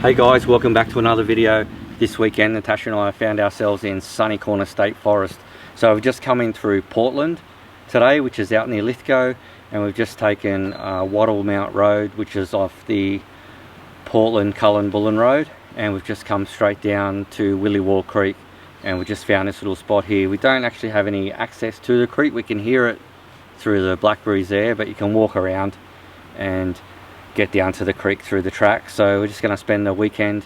Hey guys, welcome back to another video. This weekend Natasha and I found ourselves in Sunny Corner State Forest. So we've just come in through Portland today, which is out near Lithgow, and we've just taken Wattle Mount Road, which is off the Portland Cullen Bullen Road, and we've just come straight down to Williwa Creek, and we just found this little spot here. We don't actually have any access to the creek. We can hear it through the blackberries there, but you can walk around and get down to the creek through the track. So we're just going to spend the weekend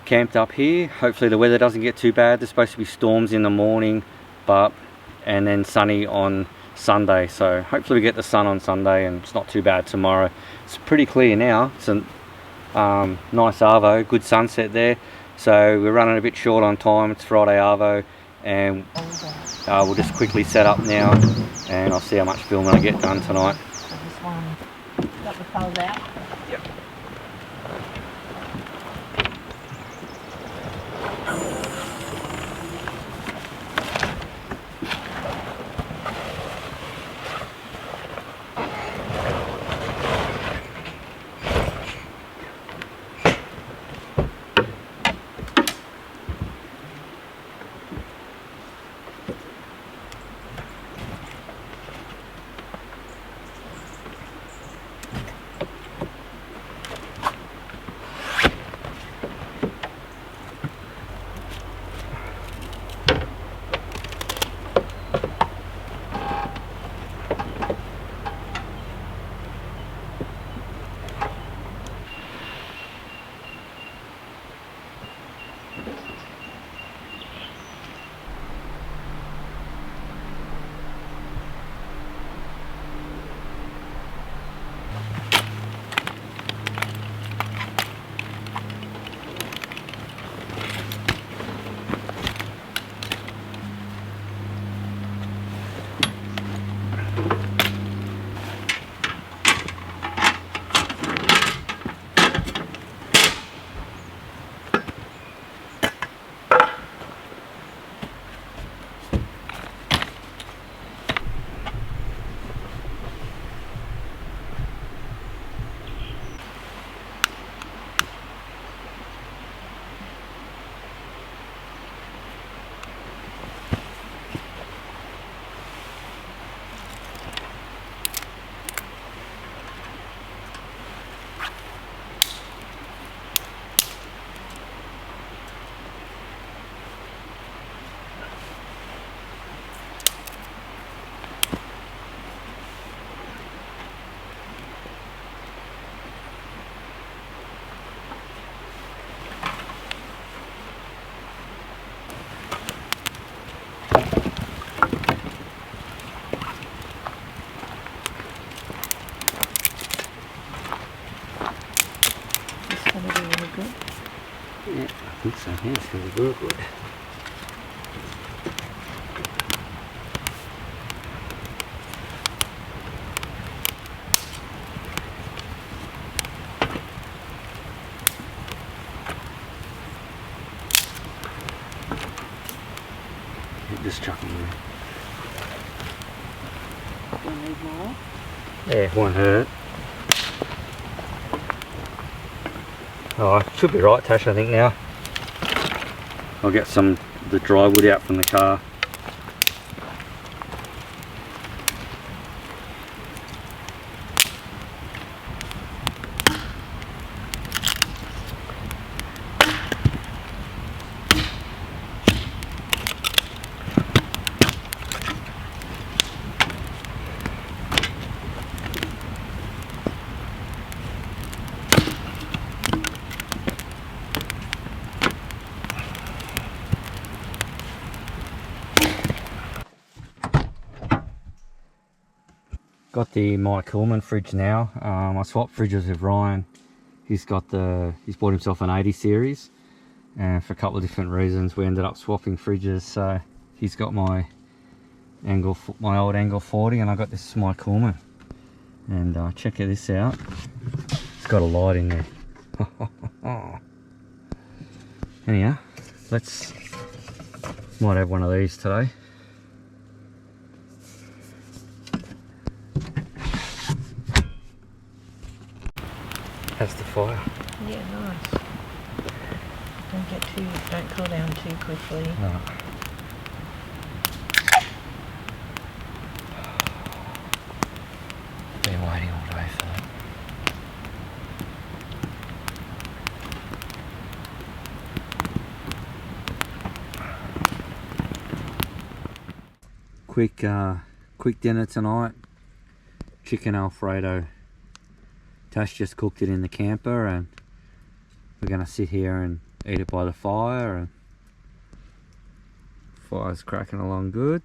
camped up here. Hopefully the weather doesn't get too bad. There's supposed to be storms in the morning, and then sunny on Sunday. So hopefully we get the sun on Sunday and it's not too bad tomorrow. It's pretty clear now. It's a nice arvo, good sunset there. So we're running a bit short on time. It's Friday arvo, and we'll just quickly set up now, and I'll see how much filming I get done tonight. So this one got the poles out. Yep. Yeah, I think so. Yeah, it's going to be real good. Just chuck them there. Do you need more? Yeah, it won't hurt. Oh, it should be right, Tash, I think now. I'll get the dry wood out from the car. Got the Mike Hillman fridge now. I swapped fridges with Ryan. He's bought himself an 80 series, and for a couple of different reasons we ended up swapping fridges. So he's got my old Angle 40, and I got this Mike Hillman. And check this out. It's got a light in there. Anyhow, might have one of these today. That's the fire. Yeah, nice. Don't cool down too quickly. No. Been waiting all day for that. Quick dinner tonight. Chicken Alfredo. Tash just cooked it in the camper, and we're gonna sit here and eat it by the fire. And fire's cracking along good.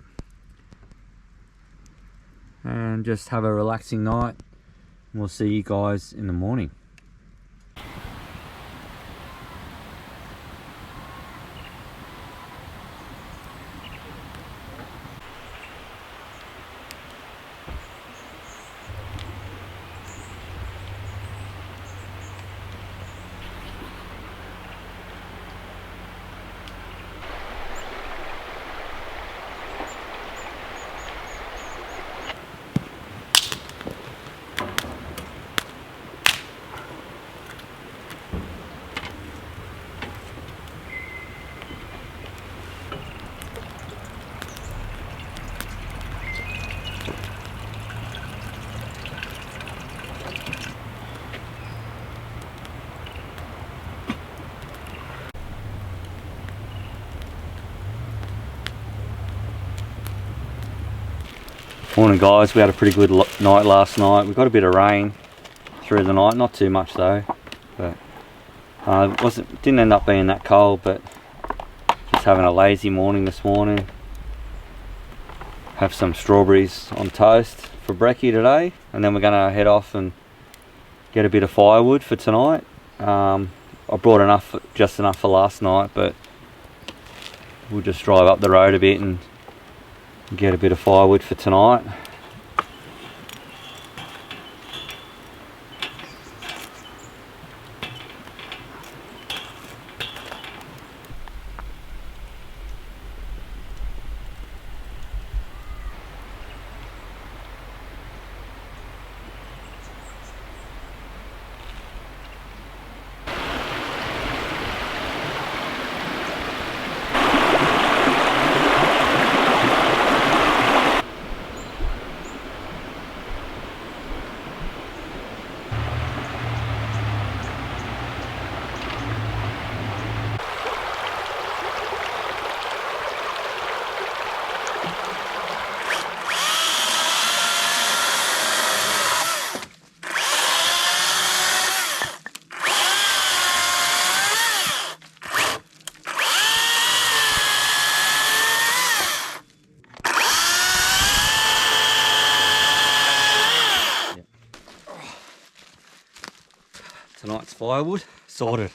And just have a relaxing night. We'll see you guys in the morning. Morning guys, we had a pretty good night last night. We got a bit of rain through the night, not too much though, but didn't end up being that cold. But just having a lazy morning this morning. Have some strawberries on toast for brekkie today, and then we're going to head off and get a bit of firewood for tonight. I brought just enough for last night, but we'll just drive up the road a bit and get a bit of firewood for tonight. Tonight's firewood sorted.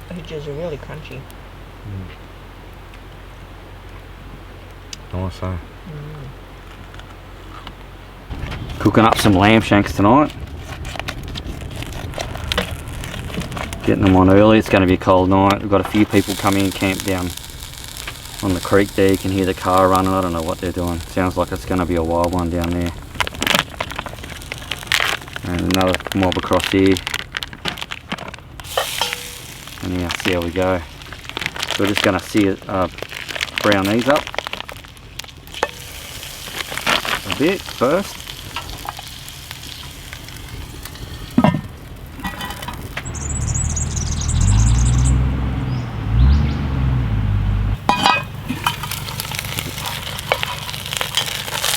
Edges are really crunchy. Nice, eh? Cooking up some lamb shanks tonight. Getting them on early. It's going to be a cold night. We've got a few people coming in, camp down on the creek there. You can hear the car running. I don't know what they're doing. Sounds like it's going to be a wild one down there. And another mob across here. And yeah, see how we go. So we're just going to brown these up a bit first.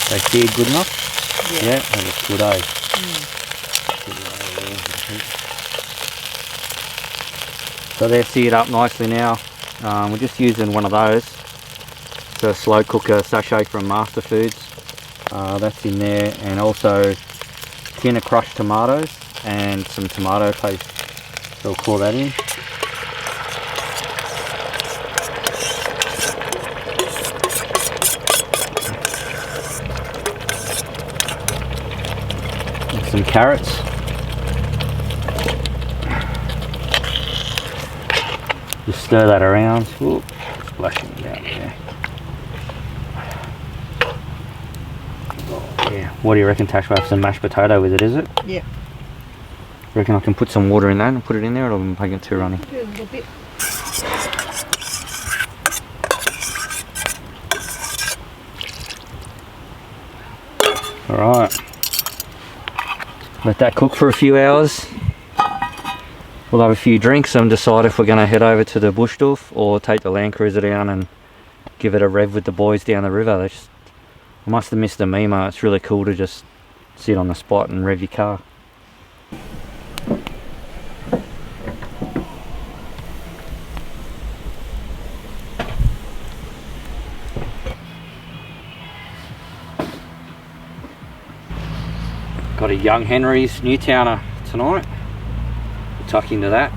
They seared good enough? Yeah, that looks good, eh? So they're seared up nicely now. We're just using one of those. It's a slow cooker sachet from Master Foods. That's in there, and also a tin of crushed tomatoes and some tomato paste. So we'll pour that in. Some carrots. Just stir that around. Ooh, splashing it out there. Oh, yeah. What do you reckon, Tash? We'll have some mashed potato with it, is it? Yeah. Reckon I can put some water in that and put it in there, or will I make it too runny? Do a little bit. Alright. Let that cook for a few hours. We'll have a few drinks and decide if we're going to head over to the Bushdorf or take the Land Cruiser down and give it a rev with the boys down the river. I must have missed the Mima. It's really cool to just sit on the spot and rev your car. Got a Young Henry's Newtowner tonight. We'll tuck into that.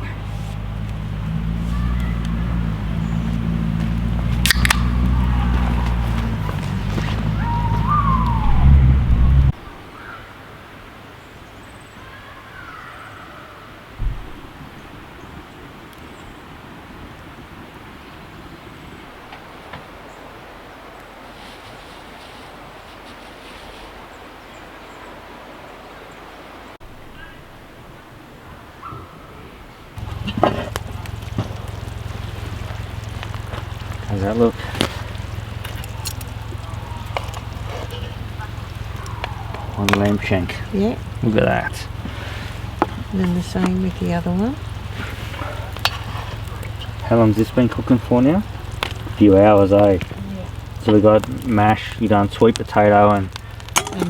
How's that look? On the lamb shank. Yeah. Look at that. And then the same with the other one. How long's this been cooking for now? A few hours, eh? Yeah. So we got mash, you done sweet potato and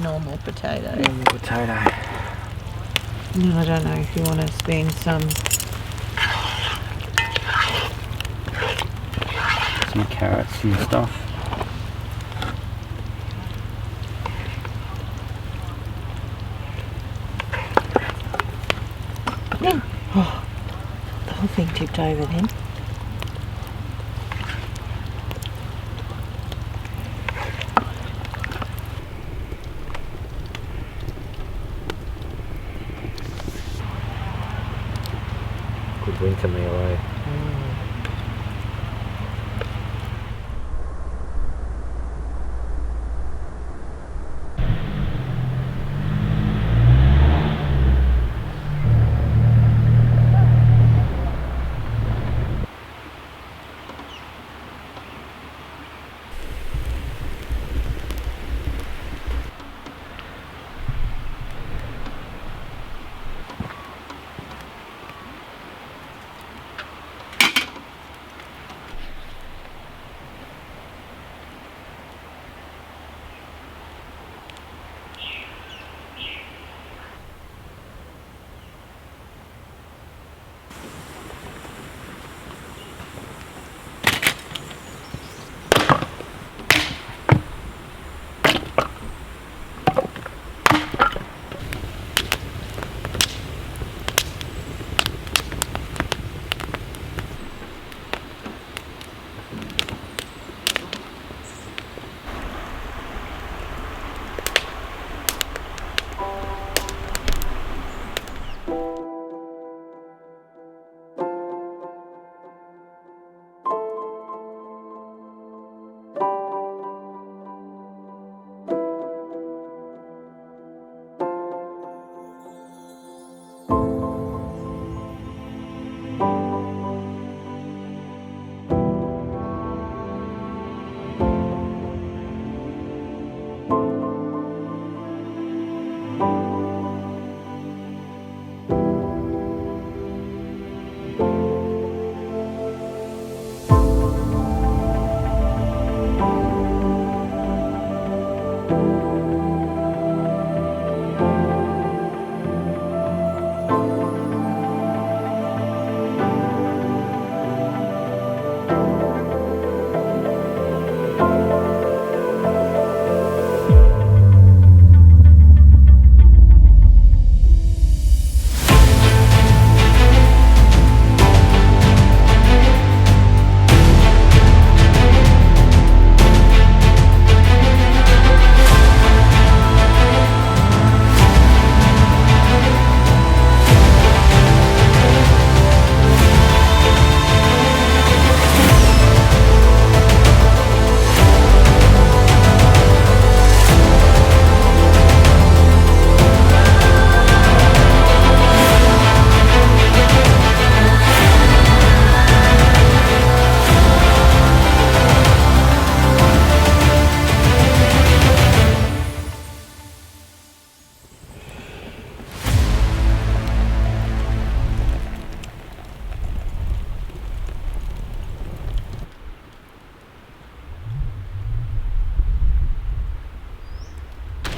normal potato. normal potato. And I don't know if you want to spend some Carrots and stuff. Oh, the whole thing tipped over then. Good winter meal, eh?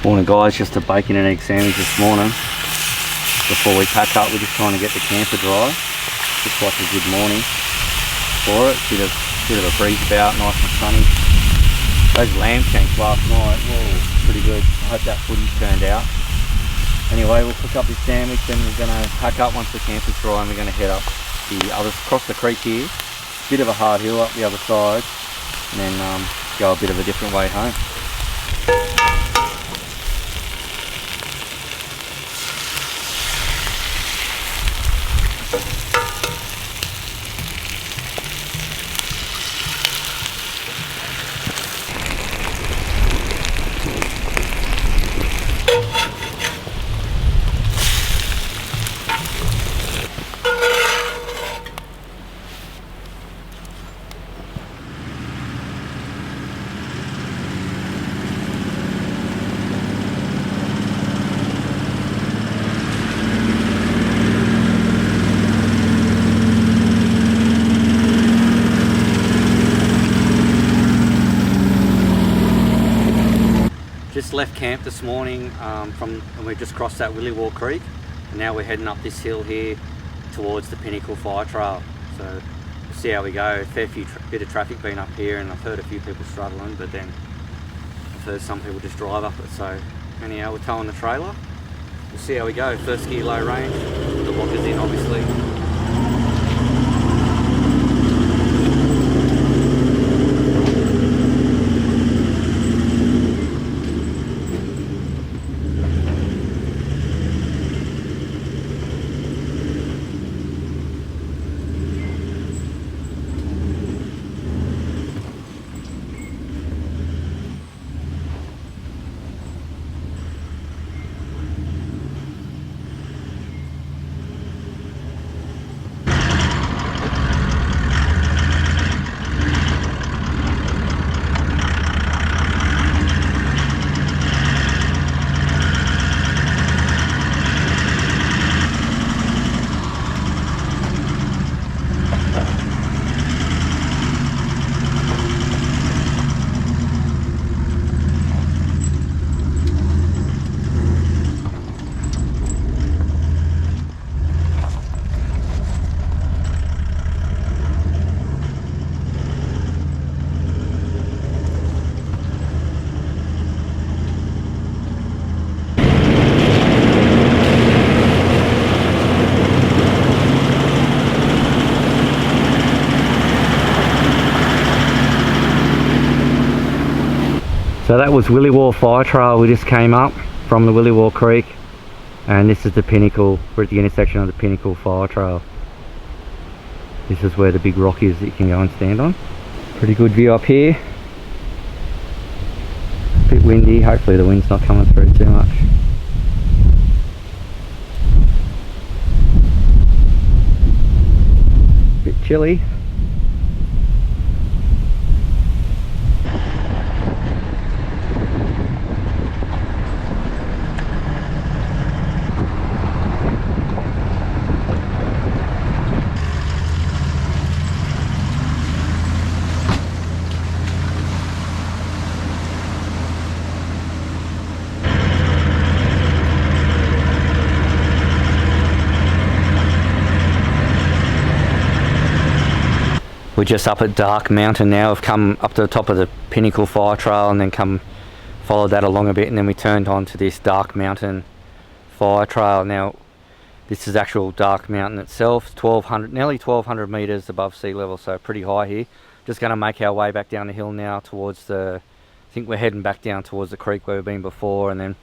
Morning guys, just a bacon and egg sandwich this morning. Before we pack up, we're just trying to get the camper dry. Looks like a good morning for it. Bit of a breeze about, nice and sunny. Those lamb shanks last night, whoa, pretty good. I hope that footage turned out. Anyway, we'll cook up this sandwich, then we're going to pack up once the camper's dry, and we're going to head up across the creek here. Bit of a hard hill up the other side, and then go a bit of a different way home. Just left camp this morning and we just crossed that Williwa Creek, and now we're heading up this hill here towards the Pinnacle Fire Trail. So we'll see how we go. A fair bit of traffic been up here, and I've heard a few people struggling, but then I've heard some people just drive up it. So anyhow, we're towing the trailer. We'll see how we go. First gear low range, the lockers in obviously. So that was Williwa Fire Trail. We just came up from the Williwa Creek, and this is the Pinnacle. We're at the intersection of the Pinnacle Fire Trail. This is where the big rock is that you can go and stand on. Pretty good view up here. A bit windy, hopefully the wind's not coming through too much. Bit chilly. We're just up at Dark Mountain now. We've come up to the top of the Pinnacle Fire Trail and then followed that along a bit, and then we turned on to this Dark Mountain Fire Trail. Now this is actual Dark Mountain itself. It's nearly 1200 meters above sea level, so pretty high here. Just going to make our way back down the hill now towards I think we're heading back down towards the creek where we've been before, and then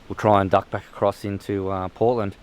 we'll try and duck back across into Portland.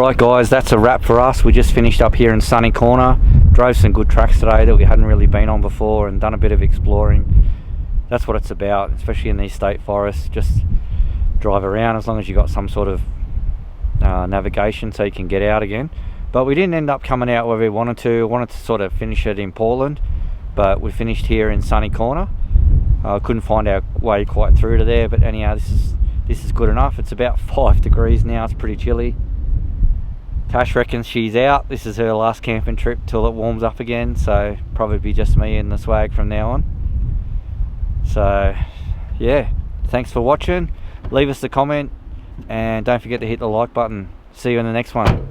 Alright guys, that's a wrap for us. We just finished up here in Sunny Corner. Drove some good tracks today that we hadn't really been on before and done a bit of exploring. That's what it's about, especially in these state forests. Just drive around as long as you got some sort of navigation so you can get out again. But we didn't end up coming out where we wanted to. I wanted to sort of finish it in Portland, but we finished here in Sunny Corner. Couldn't find our way quite through to there, but anyhow, this is good enough. It's about 5 degrees now. It's pretty chilly. Tash reckons she's out. This is her last camping trip till it warms up again, so probably be just me and the swag from now on. So yeah, thanks for watching. Leave us a comment and don't forget to hit the like button. See you in the next one.